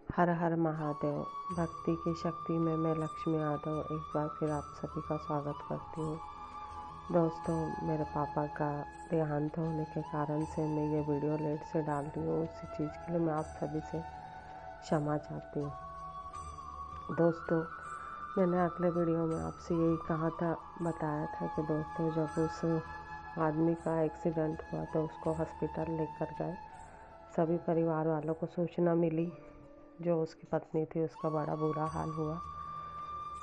हर हर महादेव। भक्ति की शक्ति में मैं लक्ष्मी यादव एक बार फिर आप सभी का स्वागत करती हूँ। दोस्तों, मेरे पापा का देहांत होने के कारण से मैं ये वीडियो लेट से डाल रही हूँ। उसी चीज़ के लिए मैं आप सभी से क्षमा चाहती हूँ। दोस्तों, मैंने अगले वीडियो में आपसे यही कहा था, बताया था कि दोस्तों जब उस आदमी का एक्सीडेंट हुआ तो उसको हॉस्पिटल लेकर गए। सभी परिवार वालों को सूचना मिली। जो उसकी पत्नी थी उसका बड़ा बुरा हाल हुआ।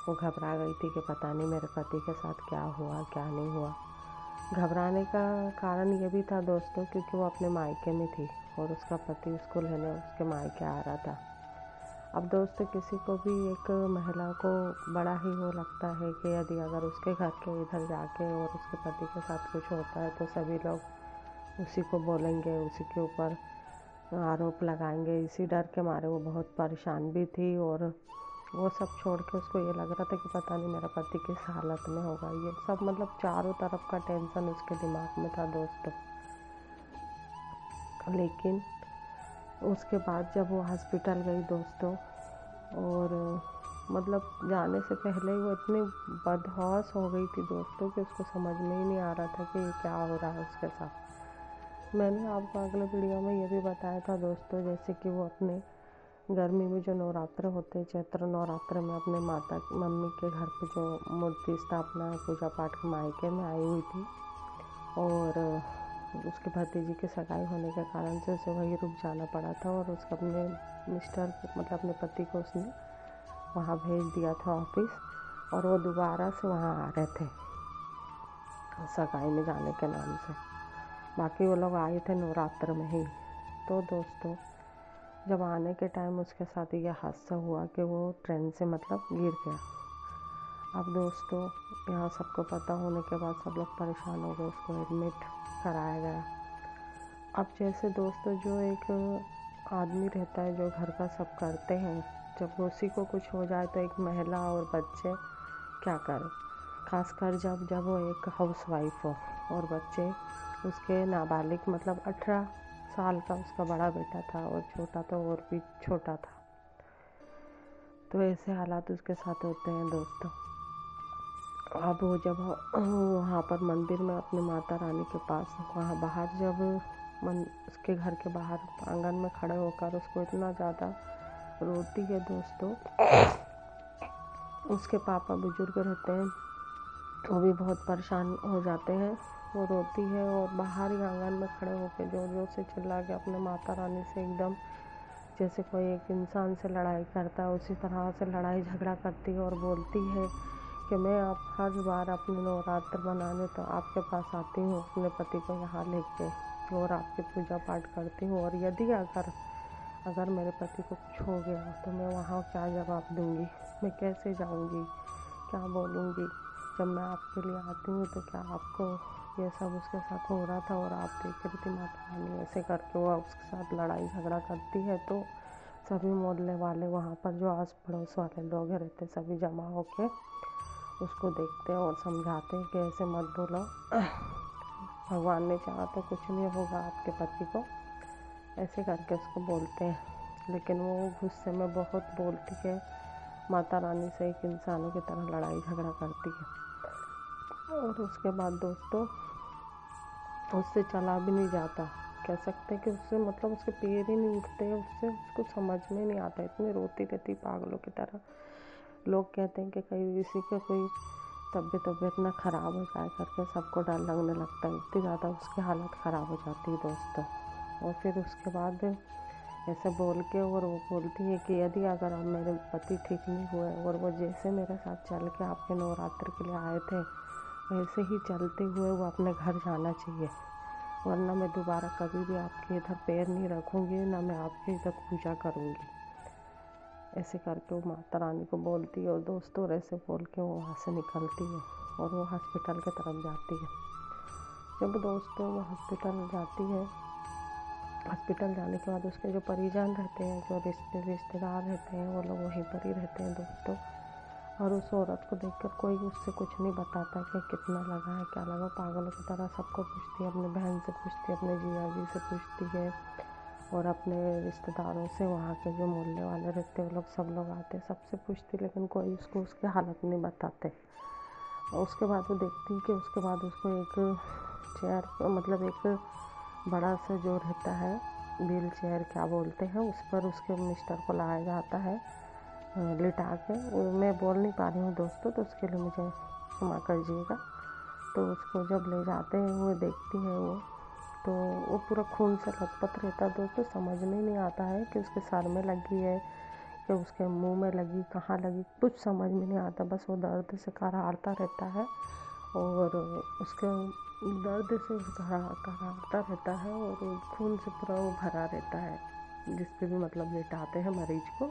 वो घबरा गई थी कि पता नहीं मेरे पति के साथ क्या हुआ क्या नहीं हुआ। घबराने का कारण ये भी था दोस्तों, क्योंकि वो अपने मायके में थी और उसका पति उसको लेने उसके मायके आ रहा था। अब दोस्तों, किसी को भी एक महिला को बड़ा ही वो लगता है कि यदि अगर उसके घर के इधर जाके और उसके पति के साथ कुछ होता है तो सभी लोग उसी को बोलेंगे, उसी के ऊपर आरोप लगाएंगे। इसी डर के मारे वो बहुत परेशान भी थी और वो सब छोड़ के उसको ये लग रहा था कि पता नहीं मेरा पति किस हालत में होगा। ये सब मतलब चारों तरफ का टेंशन उसके दिमाग में था दोस्तों। लेकिन उसके बाद जब वो हॉस्पिटल गई दोस्तों, और मतलब जाने से पहले ही वो इतनी बदहोश हो गई थी दोस्तों कि उसको समझ में ही नहीं आ रहा था कि ये क्या हो रहा है उसके साथ। मैंने आपको अगले वीडियो में ये भी बताया था दोस्तों, जैसे कि वो अपने गर्मी में जो नवरात्र होते हैं, चैत्र नवरात्र में अपने माता मम्मी के घर पे जो मूर्ति स्थापना पूजा पाठ के मायके में आई हुई थी, और उसके भतीजी की सगाई होने के कारण से उसे वहीं रुक जाना पड़ा था। और उसका अपने मिस्टर मतलब अपने पति को उसने वहाँ भेज दिया था ऑफिस, और वो दोबारा से वहाँ आ रहे थे सगाई में जाने के नाम से। बाकी वो लोग आए थे नवरात्र में ही। तो दोस्तों, जब आने के टाइम उसके साथ ये हादसा हुआ कि वो ट्रेन से मतलब गिर गया। अब दोस्तों, यहाँ सबको पता होने के बाद सब लोग परेशान हो गए, उसको एडमिट कराया गया। अब जैसे दोस्तों, जो एक आदमी रहता है जो घर का सब करते हैं, जब उसी को कुछ हो जाए तो एक महिला और बच्चे क्या करें। खासकर जब वो एक हाउसवाइफ हो और बच्चे उसके नाबालिग मतलब 18 साल का उसका बड़ा बेटा था और छोटा तो और भी छोटा था। तो ऐसे हालात उसके साथ होते हैं दोस्तों। अब वो जब वहाँ पर मंदिर में अपने माता रानी के पास वहाँ बाहर जब उसके घर के बाहर आंगन में खड़े होकर उसको इतना ज़्यादा रोती है दोस्तों। उसके पापा बुजुर्ग रहते हैं, वो भी बहुत परेशान हो जाते हैं। वो रोती है और बाहर ही आंगन में खड़े होकर जोर जोर से चिल्ला के अपने माता रानी से एकदम जैसे कोई एक इंसान से लड़ाई करता है उसी तरह से लड़ाई झगड़ा करती है और बोलती है कि मैं आप हर बार अपने नवरात्र मनाने तो आपके पास आती हूँ अपने पति को यहाँ लेके और आपकी पूजा पाठ करती हूँ, और यदि अगर मेरे पति को कुछ हो गया तो मैं वहाँ क्या जवाब दूँगी, मैं कैसे जाऊँगी, क्या बोलूँगी। जब मैं आपके लिए आती हूँ तो क्या आपको ये सब उसके साथ हो रहा था और आप देख रही थी माता रानी ऐसे करके वो उसके साथ लड़ाई झगड़ा करती है। तो सभी मोहल्ले वाले वहाँ पर जो आस पड़ोस वाले लोग रहते सभी जमा होके उसको देखते हैं और समझाते हैं कि ऐसे मत बोलो, भगवान ने चाहा तो कुछ नहीं होगा आपके पति को, ऐसे करके उसको बोलते हैं। लेकिन वो गुस्से में बहुत बोलती है, माता रानी से एक इंसानों की तरह लड़ाई झगड़ा करती है। और उसके बाद दोस्तों, उससे चला भी नहीं जाता, कह सकते हैं कि उससे मतलब उसके पैर ही नहीं उठते, उससे उसको समझ में नहीं आता, इतनी रोती रहती पागलों की तरह। लोग कहते हैं कि कहीं किसी का कोई तबीयत ना ख़राब हो जाए करके सबको डर लगने लगता है, इतनी ज़्यादा उसकी हालत ख़राब हो जाती है दोस्तों। और फिर उसके बाद ऐसे बोल के और वो बोलती है कि यदि अगर आप मेरे पति ठीक नहीं हुए और वो जैसे मेरे साथ चल के आपके नवरात्र के लिए आए थे वैसे ही चलते हुए वो अपने घर जाना चाहिए, वरना मैं दोबारा कभी भी आपके इधर पैर नहीं रखूँगी, ना मैं आपके इधर पूजा करूँगी। ऐसे करके वो माता रानी को बोलती है और दोस्तों ऐसे बोल के वो वहाँ से निकलती है और वो हॉस्पिटल की तरफ जाती है। जब दोस्तों वो हॉस्पिटल जाती है, हॉस्पिटल जाने के बाद उसके जो परिजन रहते हैं, जो रिश्तेदार रहते हैं, वो लोग वहीं पर ही रहते हैं दोस्तों। और उस औरत को देखकर कोई उससे कुछ नहीं बताता कि कितना लगा है क्या लगा। पागलों की तरह सबको पूछती है, अपने बहन से पूछती है, अपने जीजा जी से पूछती है, और अपने रिश्तेदारों से, वहाँ के जो मोहल्ले वाले रहते वो लोग सब लोग आते, सबसे पूछती, लेकिन कोई उसको उसकी हालत नहीं बताते। और उसके बाद वो देखती कि उसके बाद उसको एक चेयर, मतलब एक बड़ा सा जो रहता है व्हील चेयर क्या बोलते हैं, उस पर उसके मिस्टर को लाया जाता है लिटा के। मैं बोल नहीं पा रही हूँ दोस्तों, तो उसके लिए मुझे क्षमा करिएगा। तो उसको जब ले जाते हैं वो देखती है वो, तो वो पूरा खून से लथपथ रहता है दोस्तों। समझ में नहीं आता है कि उसके सर में लगी है कि उसके मुंह में लगी, कहाँ लगी, कुछ समझ में नहीं आता। बस वो दर्द से कराहता रहता है और उसके दर्द से कराहता रहता है और खून से पूरा वो भरा रहता है, जिस पे भी मतलब लेटाते हैं मरीज को।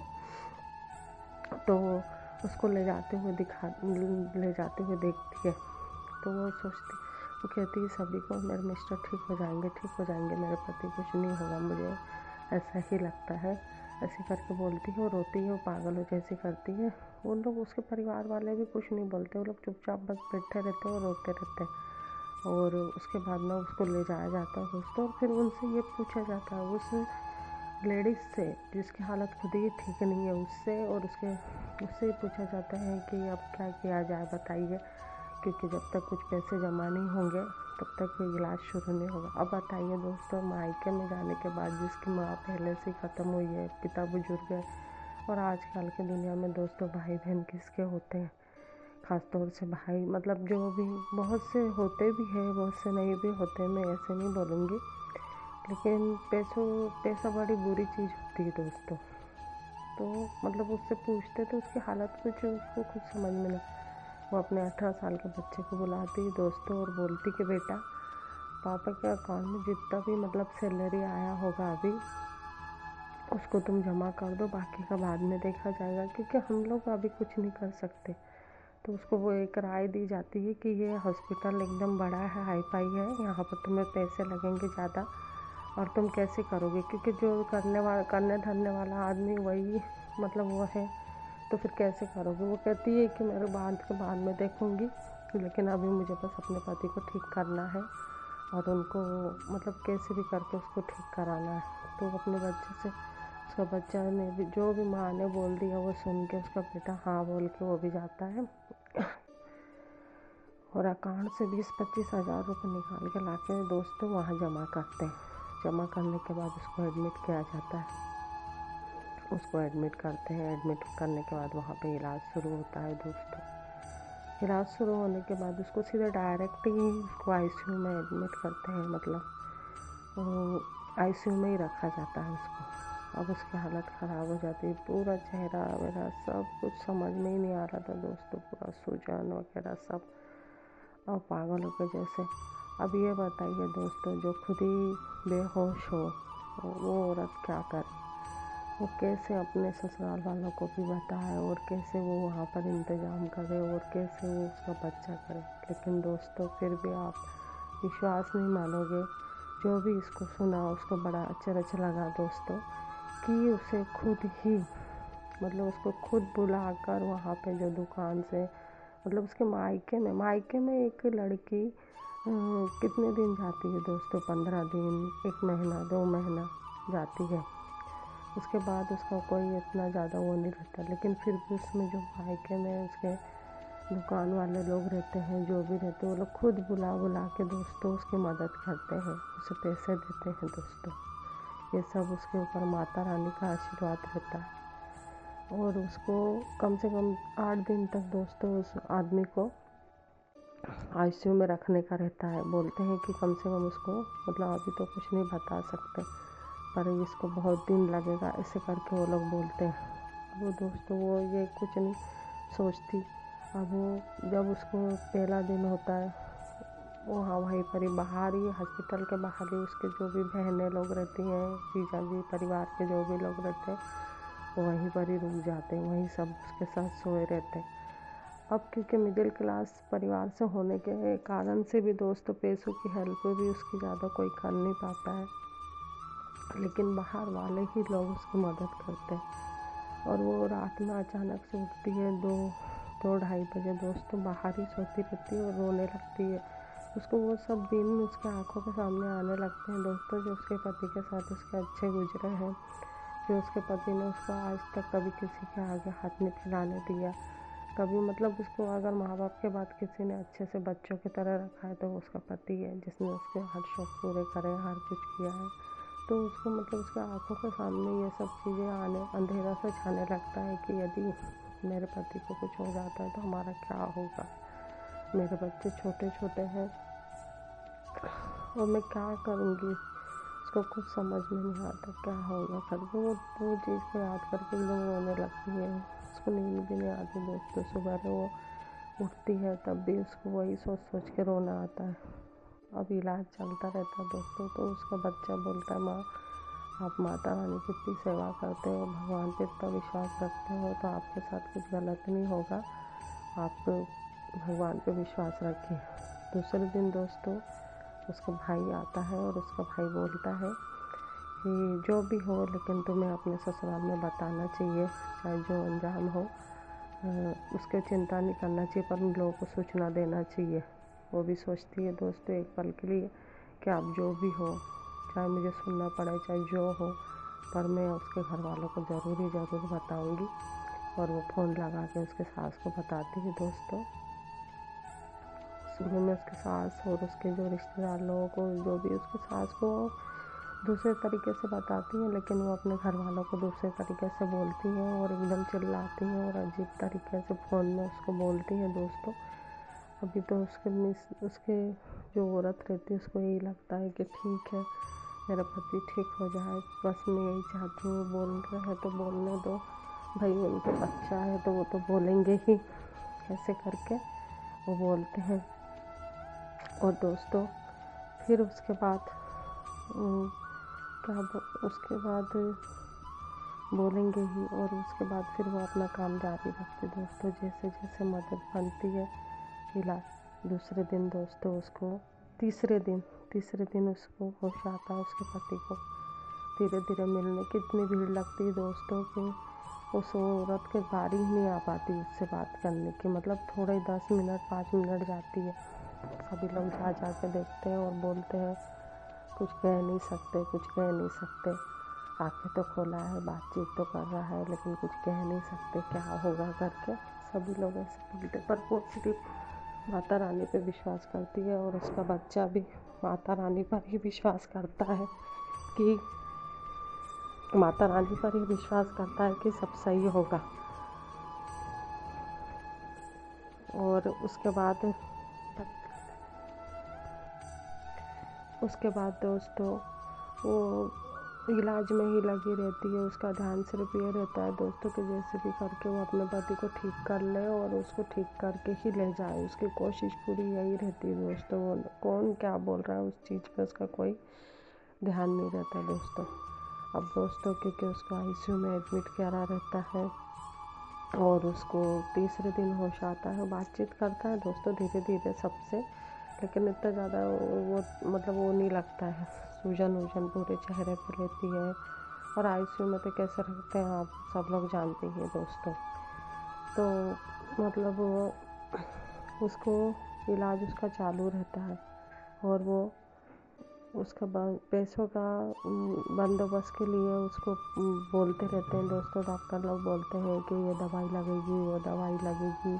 तो उसको ले जाते हुए देखती है, तो वो सोचती, वो कहती है सभी को मेरे मिस्टर ठीक हो जाएंगे, मेरे पति कुछ नहीं होगा, मुझे ऐसा ही लगता है, ऐसे करके बोलती है। वो रोती है, वो पागल हो जैसी करती है। उन लोग, उसके परिवार वाले भी कुछ नहीं बोलते, वो लोग चुपचाप बस बैठे रहते हैं और रोते रहते हैं। और उसके बाद में उसको ले जाया जाता है दोस्तों, और फिर उनसे ये पूछा जाता है उस लेडीज़ से जिसकी हालत खुद ही ठीक नहीं है, उससे पूछा जाता है कि अब क्या किया जाए बताइए, क्योंकि जब तक कुछ पैसे जमा नहीं होंगे तब तक इलाज शुरू नहीं होगा। अब बताइए दोस्तों, मायके में जाने के बाद जिसकी माँ पहले से ख़त्म हुई है, पिता बुजुर्ग है, और आजकल के दुनिया में दोस्तों भाई बहन किसके होते हैं, ख़ास तौर से भाई, मतलब जो भी बहुत से होते भी हैं, बहुत से नहीं भी होते, मैं ऐसे नहीं बोलूँगी, लेकिन पैसा बड़ी बुरी चीज़ होती है दोस्तों। तो मतलब उससे पूछते तो उसकी हालत कुछ उसको खुद समझ में नहीं। वो अपने 18 साल के बच्चे को बुलाती दोस्तों और बोलती कि बेटा, पापा के अकाउंट में जितना भी मतलब सैलरी आया होगा अभी, उसको तुम जमा कर दो, बाकी का बाद में देखा जाएगा, क्योंकि हम लोग अभी कुछ नहीं कर सकते। तो उसको वो एक राय दी जाती है कि ये हॉस्पिटल एकदम बड़ा है, हाई फाई है, यहाँ पर तुम्हें पैसे लगेंगे ज़्यादा, और तुम कैसे करोगे, क्योंकि जो करने धरने वाला आदमी वही मतलब वो है, तो फिर कैसे करोगे। वो कहती है कि मेरे बाद में देखूँगी, लेकिन अभी मुझे बस अपने पति को ठीक करना है और उनको मतलब कैसे भी करके उसको ठीक कराना है। तो अपने बच्चे से, उसका बच्चा ने भी जो भी माँ ने बोल दिया वो सुन के उसका बेटा हाँ बोल के वो भी जाता है और अकाउंट से 20-25 हज़ार रुपये निकाल के ला के दोस्तों वहाँ जमा करते हैं। जमा करने के बाद उसको एडमिट किया जाता है, उसको एडमिट करते हैं। एडमिट करने के बाद वहाँ पे इलाज शुरू होता है दोस्तों। इलाज शुरू होने के बाद उसको सीधे डायरेक्ट ही उसको आईसीयू में एडमिट करते हैं, मतलब आईसीयू में ही रखा जाता है उसको। अब उसकी हालत ख़राब हो जाती है, पूरा चेहरा वगैरह सब कुछ समझ में ही नहीं आ रहा था दोस्तों, पूरा सूजन वगैरह सब, और पागलों के जैसे। अब ये बताइए दोस्तों, जो खुद ही बेहोश हो वो औरत क्या करे, वो कैसे अपने ससुराल वालों को भी बताए और कैसे वो वहाँ पर इंतज़ाम करे और कैसे वो उसका बच्चा करे। लेकिन दोस्तों फिर भी आप विश्वास नहीं मानोगे, जो भी इसको सुना उसको बड़ा अचरज लगा दोस्तों, कि उसे खुद ही मतलब उसको खुद बुलाकर वहाँ पे जो दुकान से, मतलब उसके मायके में एक लड़की कितने दिन जाती है दोस्तों, 15 दिन, 1 महीना, 2 महीना जाती है। उसके बाद उसका कोई इतना ज़्यादा वो नहीं रहता, लेकिन फिर भी उसमें जो मायके में उसके दुकान वाले लोग रहते हैं, जो भी रहते हैं, वो लोग खुद बुला के दोस्तों उसकी मदद करते हैं, उसे पैसे देते हैं दोस्तों। ये सब उसके ऊपर माता रानी का आशीर्वाद रहता है। और उसको कम से कम 8 दिन तक दोस्तों उस आदमी को आईसीयू में रखने का रहता है। बोलते हैं कि कम से कम उसको, मतलब अभी तो कुछ नहीं बता सकते, पर इसको बहुत दिन लगेगा, ऐसे करके वो लोग बोलते हैं। वो दोस्तों वो ये कुछ नहीं सोचती। अब वो जब उसको पहला दिन होता है, वहाँ वहीं पर ही बाहर ही, हॉस्पिटल के बाहर ही उसके जो भी बहनें लोग रहती हैं, जीजा जी परिवार के जो भी लोग रहते हैं, वो वहीं पर ही रुक जाते हैं, वहीं सब उसके साथ सोए रहते हैं। अब क्योंकि मिडिल क्लास परिवार से होने के कारण से भी दोस्तों पैसों की हेल्प भी उसकी ज़्यादा कोई कर नहीं पाता है, लेकिन बाहर वाले ही लोग उसकी मदद करते हैं। और वो रात में अचानक से उठती है 2-2:30 बजे दोस्तों, बाहर ही सोती रहती है और रोने लगती है, उसको वो सब दिन उसके आंखों के सामने आने लगते हैं दोस्तों, जो उसके पति के साथ उसके अच्छे गुजरे हैं, जो उसके पति ने उसको आज तक कभी किसी के आगे हाथ नहीं फैलाने दिया, कभी मतलब उसको अगर माँ बाप के बाद किसी ने अच्छे से बच्चों की तरह रखा है तो वो उसका पति है, जिसने उसके हर शौक पूरे करे, हर कुछ किया है। तो उसको मतलब उसके आंखों के सामने ये सब चीज़ें आने, अंधेरा से छाने लगता है कि यदि मेरे पति को कुछ हो जाता है तो हमारा क्या होगा, मेरे बच्चे छोटे छोटे हैं और मैं क्या करूँगी। उसको कुछ समझ में नहीं आता क्या होगा करके, वो चीज़ को याद करके एकदम रोने लगती है। उसको नींद भी नहीं आती दोस्तों, सुबह वो उठती है तब भी उसको वही सोच सोच के रोना आता है। अब इलाज चलता रहता है दोस्तों, तो उसका बच्चा बोलता है, माँ आप माता रानी की इतनी सेवा करते हो, भगवान पे इतना विश्वास रखते हो, तो आपके साथ कुछ गलत नहीं होगा, आप भगवान पे विश्वास रखिए। दूसरे दिन दोस्तों उसका भाई आता है और उसका भाई बोलता है कि जो भी हो लेकिन तुम्हें अपने ससुराल में बताना चाहिए, चाहे जो अंजाम हो उसकी चिंता नहीं करना चाहिए, पर उन लोगों को सूचना देना चाहिए। वो भी सोचती है दोस्तों एक पल के लिए कि आप जो भी हो, चाहे मुझे सुनना पड़े चाहे जो हो, पर मैं उसके घर वालों को ज़रूर बताऊंगी। और वो फ़ोन लगा के उसके सास को बताती है दोस्तों। शुरू में उसके सास और उसके जो रिश्तेदार लोगों को, जो भी उसके सास को दूसरे तरीके से बताती हैं, लेकिन वो अपने घर वालों को दूसरे तरीके से बोलती हैं और एकदम चिल्लाती हैं और अजीब तरीके से फ़ोन में उसको बोलती हैं दोस्तों। अभी तो उसके जो औरत रहती है उसको यही लगता है कि ठीक है मेरा पति ठीक हो जाए, बस मैं यही चाहती हूँ, बोल रहे हैं तो बोलने दो भाई, उनके बच्चा है तो वो तो बोलेंगे ही, ऐसे करके वो बोलते हैं। और दोस्तों फिर उसके बाद उसके बाद बोलेंगे ही, और उसके बाद फिर वो अपना काम जारी रखते दोस्तों, जैसे जैसे मदद बनती है इलाज। दूसरे दिन दोस्तों उसको तीसरे दिन उसको होश आता है उसके पति को। धीरे धीरे मिलने की इतनी भीड़ लगती है दोस्तों कि उस औरत के बारी ही नहीं आ पाती उससे बात करने की, मतलब थोड़े 10 मिनट 5 मिनट जाती है, सभी लोग जा के देखते हैं और बोलते हैं कुछ कह नहीं सकते, आंखें तो खोला है, बातचीत तो कर रहा है, लेकिन कुछ कह नहीं सकते क्या होगा करके सभी लोग ऐसे बोलते। पर वो सिर्फ माता रानी पे विश्वास करती है और उसका बच्चा भी माता रानी पर ही विश्वास करता है कि सब सही होगा। और उसके बाद दोस्तों वो इलाज में ही लगी रहती है। उसका ध्यान सिर्फ ये रहता है दोस्तों कि जैसे भी करके वो अपने पति को ठीक कर ले और उसको ठीक करके ही ले जाए, उसकी कोशिश पूरी यही रहती है दोस्तों। वो कौन क्या बोल रहा है उस चीज़ पे उसका कोई ध्यान नहीं रहता दोस्तों। अब दोस्तों क्योंकि उसको आईसीयू में एडमिट करा रहता है और उसको तीसरे दिन होश आता है, बातचीत करता है दोस्तों धीरे धीरे सबसे, लेकिन इतना ज़्यादा वो नहीं लगता है, सूजन पूरे चेहरे पर रहती है। और आईसीयू में तो कैसे रखते हैं आप सब लोग जानते ही हैं दोस्तों। तो मतलब उसको इलाज उसका चालू रहता है और वो उसका पैसों का बंदोबस्त के लिए उसको बोलते रहते हैं दोस्तों। डॉक्टर लोग बोलते हैं कि ये दवाई लगेगी, वो दवाई लगेगी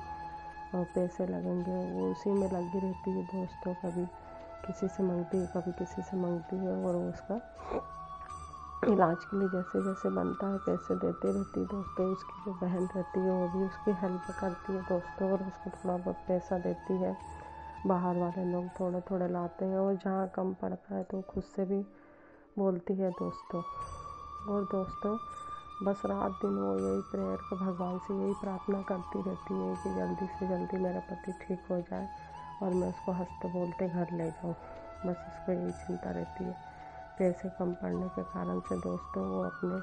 और पैसे लगेंगे, वो उसी में लगी रहती है दोस्तों। कभी किसी से मांगती है, कभी किसी से मांगती है, और वो उसका इलाज के लिए जैसे जैसे बनता है पैसे देते रहती है दोस्तों। उसकी जो बहन रहती है वो भी उसकी हेल्प करती है दोस्तों और उसको थोड़ा बहुत पैसा देती है। बाहर वाले लोग थोड़े थोड़े लाते हैं और जहाँ कम पड़ता है तो खुद से भी बोलती है दोस्तों। और दोस्तों बस रात दिन वो यही प्रेयर को भगवान से यही प्रार्थना करती रहती है कि जल्दी से जल्दी मेरा पति ठीक हो जाए और मैं उसको हंसते बोलते घर ले जाऊँ। बस उसको यही चिंता रहती है। पैसे कम पड़ने के कारण से दोस्तों वो अपने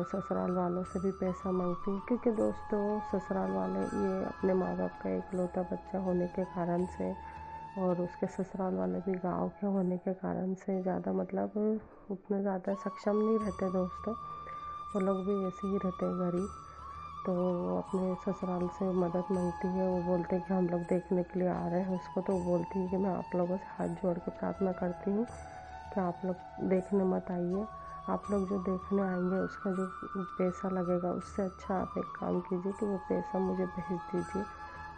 ससुराल वालों से भी पैसा मांगती है, क्योंकि दोस्तों ससुराल वाले ये अपने माँ बाप का इकलौता बच्चा होने के कारण से और उसके ससुराल वाले भी गाँव के होने के कारण से ज़्यादा मतलब उतने ज़्यादा सक्षम नहीं रहते दोस्तों। वो लोग भी ऐसे ही रहते हैं गरीब। तो वो अपने ससुराल से मदद मांगती है। वो बोलते हैं कि हम लोग देखने के लिए आ रहे हैं उसको। तो वो बोलती है कि मैं आप लोगों से हाथ जोड़ के प्रार्थना करती हूँ कि आप लोग देखने मत आइए। आप लोग जो देखने आएंगे उसका जो पैसा लगेगा उससे अच्छा आप एक काम कीजिए कि वो पैसा मुझे भेज दीजिए,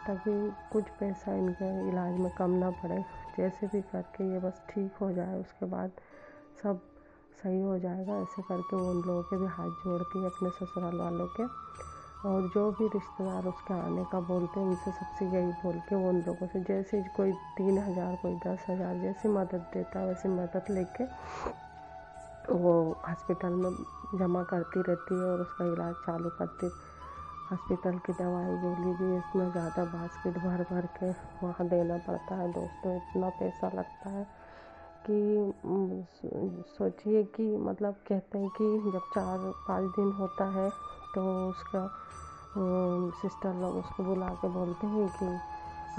ताकि कुछ पैसा इनके इलाज में कम ना पड़े। जैसे भी करके ये बस ठीक हो जाए, उसके बाद सब सही हो जाएगा। ऐसे करके वो उन लोगों के भी हाथ जोड़ती है, अपने ससुराल वालों के। और जो भी रिश्तेदार उसके आने का बोलते हैं उनसे सबसे यही बोल के वो उन लोगों से जैसे कोई 3,000 कोई 10,000 जैसी मदद देता है वैसी मदद लेके वो हॉस्पिटल में जमा करती रहती है और उसका इलाज चालू करती। हॉस्पिटल की दवाई गोली भी इसमें ज़्यादा बास्केट भर भर के वहाँ देना पड़ता है दोस्तों। इतना पैसा लगता है कि सोचिए कि मतलब कहते हैं कि जब 4-5 दिन होता है तो उसका सिस्टर लोग उसको बुला के बोलते हैं कि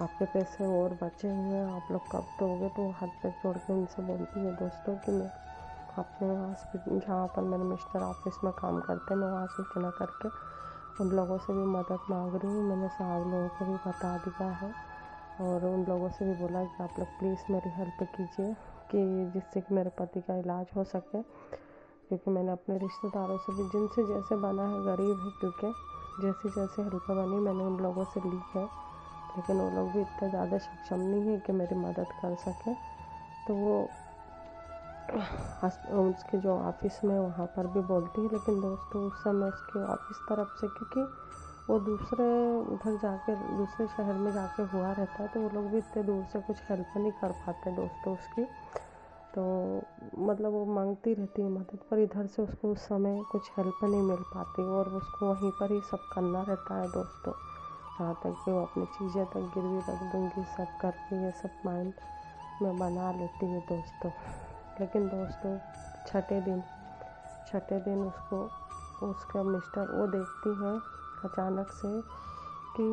आपके पैसे और बचे हुए हैं, आप लोग कब दोगे। तो हाथ पैर जोड़ के उनसे बोलती है दोस्तों कि मैं अपने हॉस्पिटल जहाँ पर मेरे मिस्टर ऑफिस में काम करते हैं मैं वहाँ सूचना करके उन लोगों से भी मदद मांग रही हूँ। मैंने साहब लोगों को भी बता दिया है और उन लोगों से भी बोला कि आप लोग प्लीज़ मेरी हेल्प कीजिए कि जिससे कि मेरे पति का इलाज हो सके। क्योंकि मैंने अपने रिश्तेदारों से भी जिनसे जैसे बना है, गरीब है क्योंकि जैसे जैसे हेल्प बनी मैंने उन लोगों से ली है, लेकिन वो लोग भी इतने ज़्यादा सक्षम नहीं है कि मेरी मदद कर सके। तो वो उसके जो ऑफिस में वहाँ पर भी बोलती है, लेकिन दोस्तों उस समय उसके ऑफिस तरफ से क्योंकि वो दूसरे उधर जाके दूसरे शहर में जाके हुआ रहता है तो वो लोग भी इतने दूर से कुछ हेल्प नहीं कर पाते दोस्तों उसकी। तो मतलब वो मांगती रहती है मदद, पर इधर से उसको उस समय कुछ हेल्प नहीं मिल पाती और उसको वहीं पर ही सब करना रहता है दोस्तों। यहाँ तक कि वो अपनी चीज़ें तक गिरवी रख दूँगी, सब करके ये सब माइंड में बना लेती है दोस्तों। लेकिन दोस्तों छठे दिन उसको उसका मिस्टर वो देखती है अचानक से कि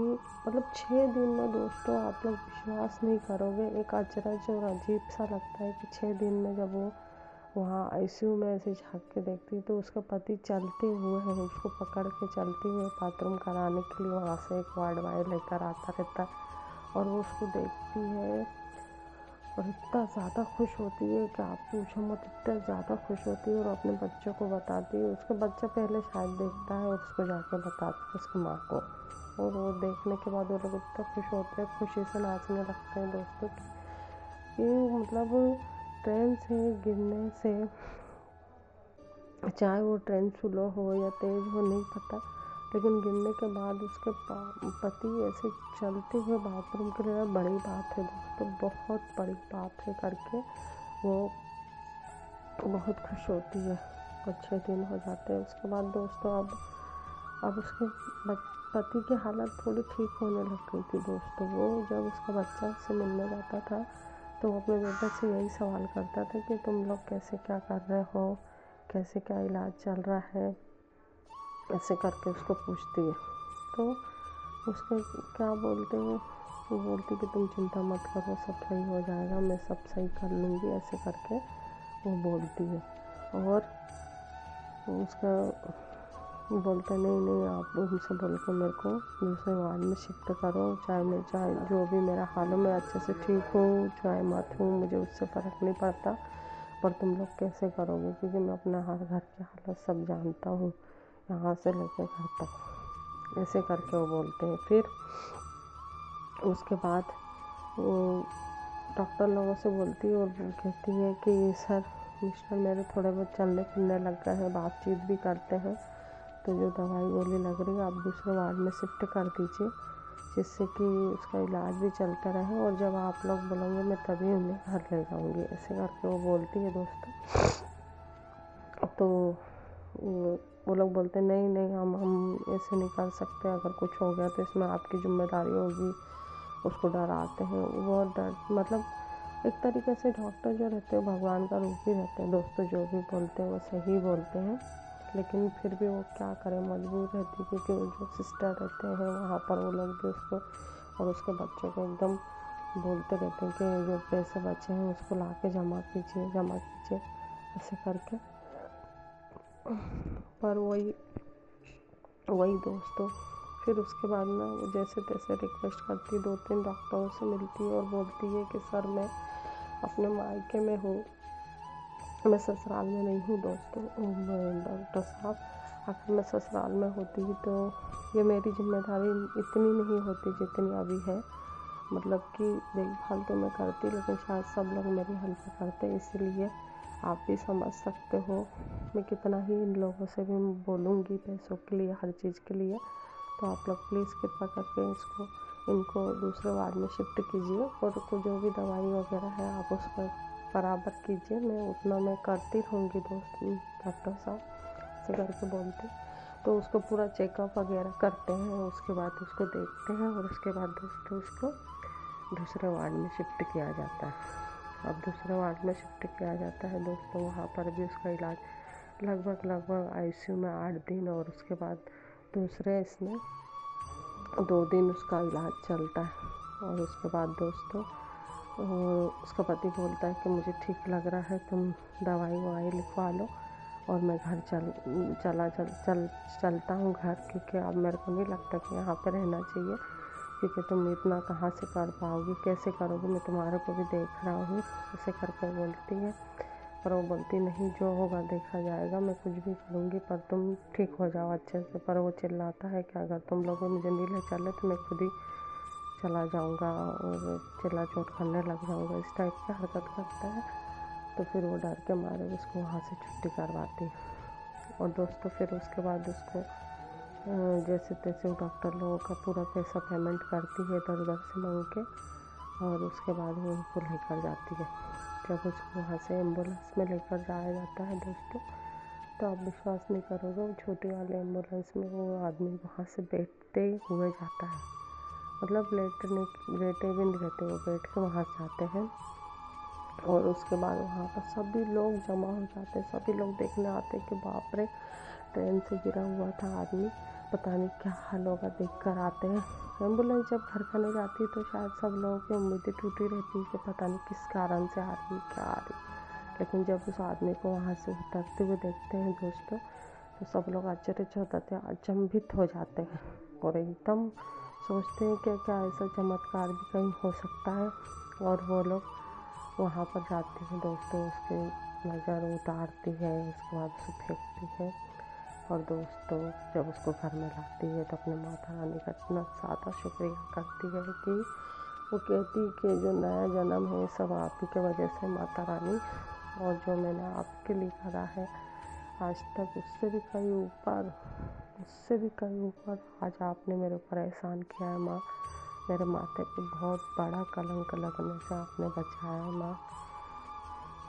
मतलब 6 दिन में दोस्तों आप लोग विश्वास नहीं करोगे, एक अचरज और अजीब सा लगता है कि 6 दिन में जब वो वहाँ आईसीयू में ऐसे झाँक के देखती तो उसका पति चलते हुए है उसको पकड़ के चलते हुए बाथरूम कराने के लिए वहाँ से एक वार्ड बॉय लेकर आता रहता है और वो उसको देखती है और इतना ज़्यादा खुश होती है कि आप पूछो मत, इतना ज़्यादा खुश होती है और अपने बच्चों को बताती है। उसका बच्चा पहले शायद देखता है और उसको जाके बताता है उसकी माँ को, और वो देखने के बाद वो लोग इतना खुश होते हैं, खुशी से नाचने लगते हैं दोस्तों। ये मतलब ट्रेन से गिरने से, चाहे वो ट्रेन स्लो हो या तेज़ हो नहीं पता, लेकिन गिरने के बाद उसके पति ऐसे चलते हुए बाथरूम के लिए बड़ी बात है दोस्तों, बहुत बड़ी बात है करके वो बहुत खुश होती है। और 6 दिन हो जाते हैं उसके बाद दोस्तों अब उसके पति की हालत थोड़ी ठीक होने लग गई थी दोस्तों। वो जब उसका बच्चा उससे मिलने जाता था तो वो अपने बेटे से यही सवाल करता था कि तुम लोग कैसे क्या कर रहे हो, कैसे क्या इलाज चल रहा है, ऐसे करके उसको पूछती है। तो उसके क्या बोलते हैं, वो बोलती कि तुम चिंता मत करो, सब सही हो जाएगा, मैं सब सही कर लूँगी, ऐसे करके वो बोलती है। और उसका बोलते नहीं आप उनसे बोल के मेरे को दूसरे वार्ड में शिफ्ट करो, चाहे जो भी मेरा हाल हो मैं अच्छे से ठीक हूँ चाहे मत हूँ, मुझे उससे फ़र्क नहीं पड़ता, पर तुम लोग कैसे करोगे क्योंकि मैं अपना हर घर की हालत सब जानता हूँ, यहाँ से लेकर घर तक, ऐसे करके वो बोलते हैं। फिर उसके बाद वो डॉक्टर लोगों से बोलती है और कहती है कि सर मिस्टर मेरे थोड़े बहुत चलने फिरने लग गए हैं, बातचीत भी करते हैं, तो जो दवाई गोली लग रही है आप दूसरे वार्ड में शिफ्ट कर दीजिए, जिससे कि उसका इलाज भी चलता रहे और जब आप लोग बोलोगे मैं तभी उन्हें घर ले जाऊँगी, ऐसे करके वो बोलती है दोस्तों। तो वो लोग बोलते नहीं हम ऐसे नहीं कर सकते, अगर कुछ हो गया तो इसमें आपकी जिम्मेदारी होगी, उसको डराते हैं। वो डर मतलब एक तरीके से डॉक्टर जो रहते हैं भगवान का रूप ही रहते हैं दोस्तों, जो भी बोलते हैं वो सही बोलते हैं, लेकिन फिर भी वो क्या करें, मजबूर रहती है क्योंकि वो जो सिस्टर रहते हैं वहाँ पर वो लोग भी उसको और उसके बच्चों को एकदम बोलते रहते हैं कि जो पैसे बचे हैं उसको ला के जमा कीजिए ऐसे करके। पर वही वही दोस्तों, फिर उसके बाद ना वो जैसे तैसे रिक्वेस्ट करती, 2-3 डॉक्टरों से मिलती है और बोलती है कि सर मैं अपने मायके में हूँ, मैं ससुराल में नहीं हूँ दोस्तों। डॉक्टर साहब, अगर मैं ससुराल में होती तो ये मेरी जिम्मेदारी इतनी नहीं होती जितनी अभी है। मतलब कि देखभाल तो मैं करती, लेकिन शायद सब लोग मेरी हेल्प करते, इसलिए आप भी समझ सकते हो मैं कितना ही इन लोगों से भी बोलूँगी पैसों के लिए, हर चीज़ के लिए। तो आप लोग प्लीज़ कृपा करके इनको दूसरे वार्ड में शिफ्ट कीजिए, और को जो भी दवाई वगैरह है आप उसका बराबर कीजिए, मैं उतना मैं करती रहूँगी दोस्त। डॉक्टर साहब से करके बोलते, तो उसको पूरा चेकअप वगैरह करते हैं, उसके बाद उसको देखते हैं, और उसके बाद दोस्तों उसको दूसरे वार्ड में शिफ्ट किया जाता है। अब दूसरे वार्ड में शिफ्ट किया जाता है दोस्तों, वहाँ पर भी उसका इलाज लगभग आईसीयू में 8 दिन, और उसके बाद दूसरे इसमें 2 दिन उसका इलाज चलता है। और उसके बाद दोस्तों उसका पति बोलता है कि मुझे ठीक लग रहा है, तुम दवाई ववाई लिखवा लो और मैं घर चलता हूँ घर, क्योंकि अब मेरे को नहीं लगता कि यहाँ पे रहना चाहिए, क्योंकि तुम इतना कहाँ से कर पाओगी, कैसे करोगे, मैं तुम्हारे को भी देख रहा हूँ, ऐसे करके बोलती है। पर वो बोलती नहीं, जो होगा देखा जाएगा, मैं कुछ भी करूँगी पर तुम ठीक हो जाओ अच्छे से। पर वो चिल्लाता है कि अगर तुम लोग मुझे नहीं ले चले तो मैं खुद ही चला जाऊँगा और चिल्ला चोट करने लग जाऊँगा, इस टाइप की हरकत करता है। तो फिर वो डर के मारे उसको वहाँ से छुट्टी करवाती है। और दोस्तों फिर उसके बाद उसको जैसे तैसे डॉक्टर लोगों का पूरा पैसा पेमेंट करती है इधर उधर से मांग के, और उसके बाद वो उनको लेकर जाती है। जब उसको वहाँ से एम्बुलेंस में लेकर जाया जाता है दोस्तों, तो आप विश्वास नहीं करोगे, वो छोटी वाले एम्बुलेंस में वो आदमी वहाँ से बैठते हुए जाता है, मतलब लेटे भी नहीं रहते, वो बैठ के वहाँ से जाते हैं। और उसके बाद वहाँ पर सभी लोग जमा हो जाते हैं, सभी लोग देखने आते हैं कि बाप रे, ट्रेन से गिरा हुआ था आदमी, पता नहीं क्या हाल होगा, देख कर आते हैं। एम्बुलेंस जब घर खाने जाती तो शायद सब लोगों की उम्मीदें टूटी रहती है कि पता नहीं किस कारण से आ रही क्या आ रही, लेकिन जब उस आदमी को वहाँ से उतरते हुए देखते हैं दोस्तों, तो सब लोग अचंभित हो जाते हैं, और एकदम सोचते हैं कि क्या ऐसा चमत्कार भी कहीं हो सकता है। और वो लोग वहाँ पर जाती है दोस्तों, उसके नज़र उतारती है, उसके बाद उसे फेंकती है। और दोस्तों जब उसको घर में लाती है तो अपने माता रानी का इतना ज़्यादा शुक्रिया करती है कि वो कहती कि जो नया जन्म है सब आप ही की वजह से माता रानी, और जो मैंने आपके लिए करा है आज तक उससे भी कहीं ऊपर आज आपने मेरे ऊपर एहसान किया है माँ, मेरे माथे पे बहुत बड़ा कलंक लगने से आपने बचाया है माँ,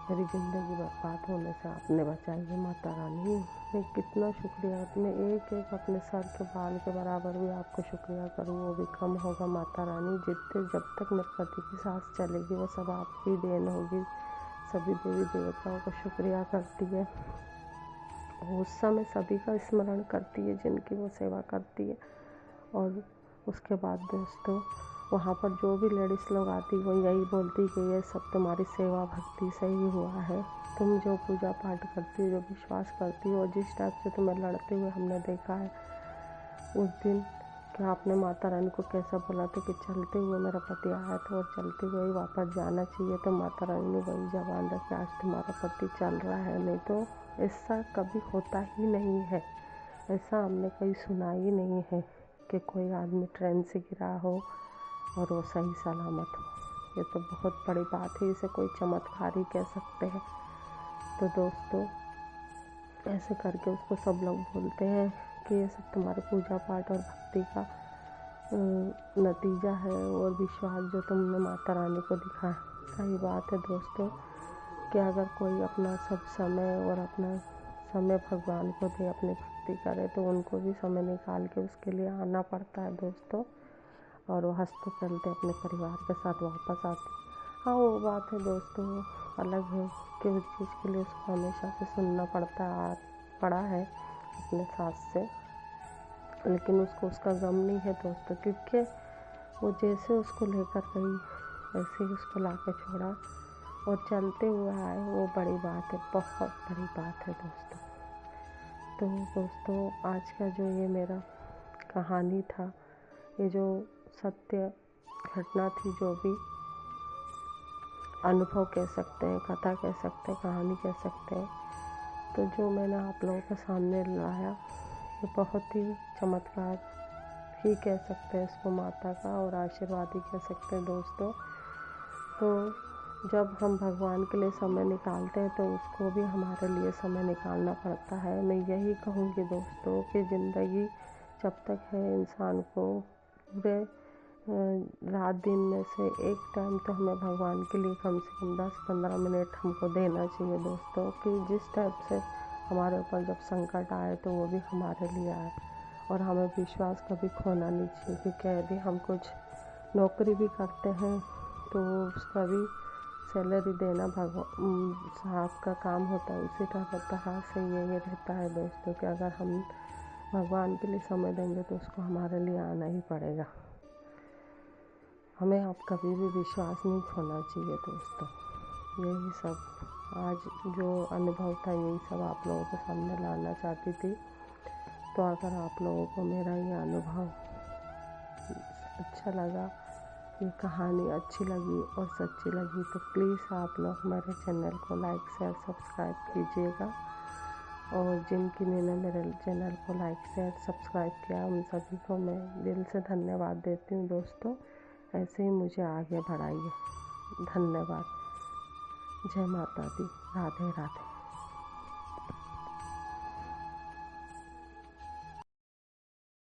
मेरी ज़िंदगी बर्बाद होने से आपने बचाई है माता रानी। मैं कितना शुक्रिया, मैं एक एक अपने सर के बाल के बराबर भी आपको शुक्रिया करूँ वो भी कम होगा माता रानी। जब तक मेरे पति की सांस चलेगी वो सब आपकी देन होगी। सभी देवी देवताओं का शुक्रिया करती है, उस समय सभी का स्मरण करती है जिनकी वो सेवा करती है। और उसके बाद दोस्तों वहाँ पर जो भी लेडीज़ लोग आती वो यही बोलती कि ये सब तुम्हारी सेवा भक्ति से ही हुआ है, तुम जो पूजा पाठ करती हो, जो विश्वास करती हो, और जिस टाइप से तुम्हें लड़ते हुए हमने देखा है उस दिन, क्या आपने माता रानी को कैसा बोला था कि चलते हुए मेरा पति आया था और चलते हुए ही वापस जाना चाहिए, तो माता रानी ने वही जवान रखी, आज तुम्हारा पति चल रहा है, नहीं तो ऐसा कभी होता ही नहीं है, ऐसा हमने कहीं सुना ही नहीं है कि कोई आदमी ट्रेन से गिरा हो और वो सही सलामत हो। ये तो बहुत बड़ी बात है, इसे कोई चमत्कार ही कह सकते हैं। तो दोस्तों ऐसे करके उसको सब लोग बोलते हैं कि ये सब तुम्हारे पूजा पाठ और भक्ति का नतीजा है और विश्वास जो तुमने माता रानी को दिखाया। सही बात है दोस्तों कि अगर कोई अपना सब समय और अपना समय भगवान को दे, अपनी भक्ति करे, तो उनको भी समय निकाल के उसके लिए आना पड़ता है दोस्तों, और वो हंसते खेलते अपने परिवार के साथ वापस आते। हाँ वो बात है दोस्तों अलग है कि उस चीज़ के लिए उसको हमेशा से सुनना पड़ा है अपने सास से, लेकिन उसको उसका गम नहीं है दोस्तों, क्योंकि वो जैसे उसको लेकर गई वैसे ही उसको ला के छोड़ा और चलते हुए आए, वो बड़ी बात है, बहुत बड़ी बात है दोस्तों। तो दोस्तों आज का जो ये मेरा कहानी था, ये जो सत्य घटना थी, जो भी अनुभव कह सकते हैं, कथा कह सकते हैं, कहानी कह सकते हैं, तो जो मैंने आप लोगों के सामने लाया ये बहुत ही चमत्कार ही कह सकते हैं इसको, माता का, और आशीर्वाद ही कह सकते हैं दोस्तों। तो जब हम भगवान के लिए समय निकालते हैं तो उसको भी हमारे लिए समय निकालना पड़ता है। मैं यही कहूँगी दोस्तों कि ज़िंदगी जब तक है, इंसान को पूरे रात दिन में से एक टाइम तो हमें भगवान के लिए कम से कम 10-15 मिनट हमको देना चाहिए दोस्तों, कि जिस टाइप से हमारे ऊपर जब संकट आए तो वो भी हमारे लिए आए। और हमें विश्वास कभी खोना नहीं चाहिए, क्योंकि यदि हम कुछ नौकरी भी करते हैं तो उसका भी सैलरी देना भगवान साहब का काम होता है। उसी तरह से ये रहता है दोस्तों कि अगर हम भगवान के लिए समय देंगे तो उसको हमारे लिए आना ही पड़ेगा। हमें अब कभी भी विश्वास नहीं खोना चाहिए दोस्तों। यही सब आज जो अनुभव था, यही सब आप लोगों के सामने लाना चाहती थी। तो अगर आप लोगों को मेरा ये अनुभव अच्छा लगा, ये कहानी अच्छी लगी और सच्ची लगी, तो प्लीज़ आप लोग मेरे चैनल को लाइक शेयर सब्सक्राइब कीजिएगा। और जिनकी ने मेरे चैनल को लाइक शेयर सब्सक्राइब किया, उन सभी को मैं दिल से धन्यवाद देती हूँ दोस्तों। ऐसे ही मुझे आगे बढ़ाइए। धन्यवाद। जय माता दी। राधे राधे।